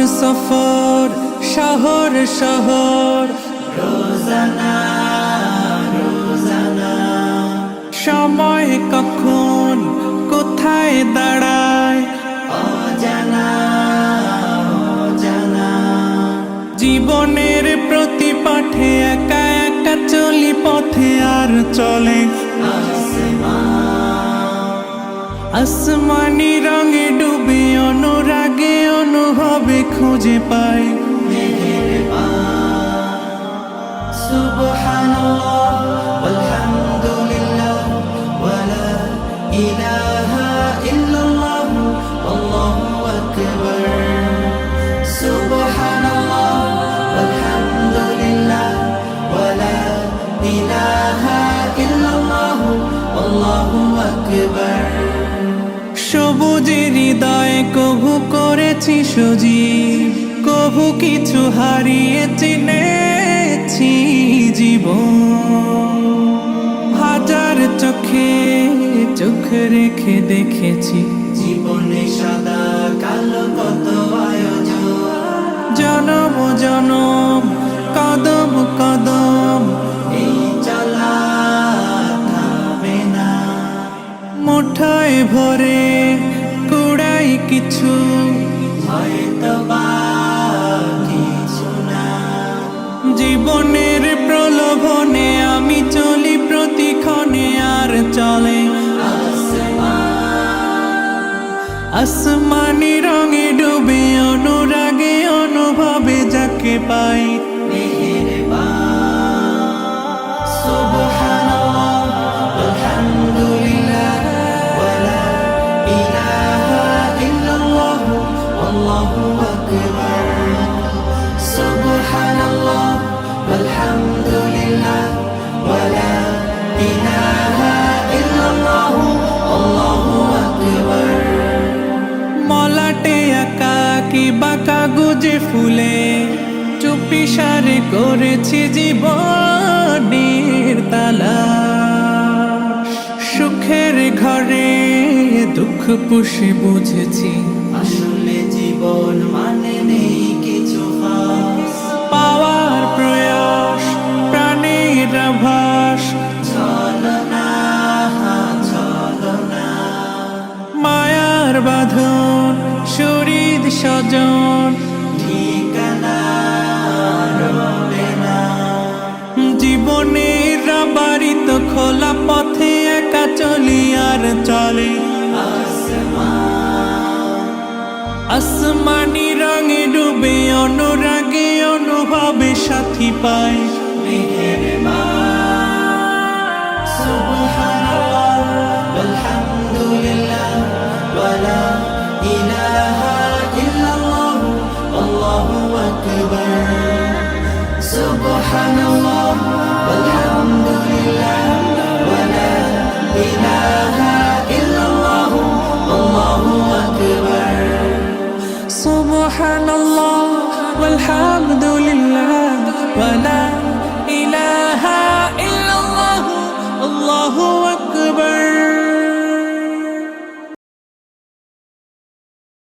সফর শহর শহর রোজানা রোজানা সময় কখন কোথায় দাঁড়ায় অজানা অজানা জীবনের প্রতি পাঠে একা একা চলি পথে আর চলে আসমানি রঙে ডুবে অনুরাগে অনুভবে খুঁজে পাই সুবহানাল্লাহ ওয়ালহামদুলিল্লাহ ওয়ালা ইলাহা ইল্লাল্লাহ আল্লাহু আকবার সুবহানাল্লাহ ওয়ালহামদুলিল্লাহ ওয়ালা ইলাহা ইল্লাল্লাহ আল্লাহু আকবার সবুজের হৃদয়ে কভু করেছি সজীব কভু কিছু হারিয়ে চিনেছি জীবন হাজার চোখে চোখ রেখে দেখেছি জীবনে সাদা কালো কত আয়োজন জনম জনম কদম কদম এই চলা থামে না মুঠোয় ভরে কুড়াই কিছু হয়তো বা কিছু না জীবনের প্রলোভনে আমি চলি প্রতিক্ষণে আর চলে আসমানি রঙে ডুবে অনুরাগে অনুভবে যাকে পাই Allahu Akbar Subhanallah walhamdulillah wala ilaha illallah Allahu Akbar মলাটে আঁকা কি বাঁকা গুজে ফুলে চুপি সারে করেছি জীবনের তালাশ সুখের ঘরে দুঃখ পুষে বুঝেছি আসলে জীবন মানে নেই কিছু খাস পাওয়ার প্রয়াস প্রাণের আভাস ছলনা ছলনা মায়ার বাঁধন শরীর স্বজন ঠিকানা রবে না জীবনের বাড়িত খোলা পথে একা চলি আর চলে আসমানি রঙে ডুবে অনুরাগে অনুভবে সাথী পাই সুবহানাল্লাহ ওয়ালহামদুলিল্লাহ ওয়ালা ইলাহা ইল্লাল্লাহ আল্লাহু আকবার সুবহানাল্লাহ ওয়ালহামদুলিল্লাহ ওয়ালা ইলাহা ইল্লাল্লাহ আল্লাহু আকবার সুবহানাল্লাহ ওয়ালহামদুলিল্লাহ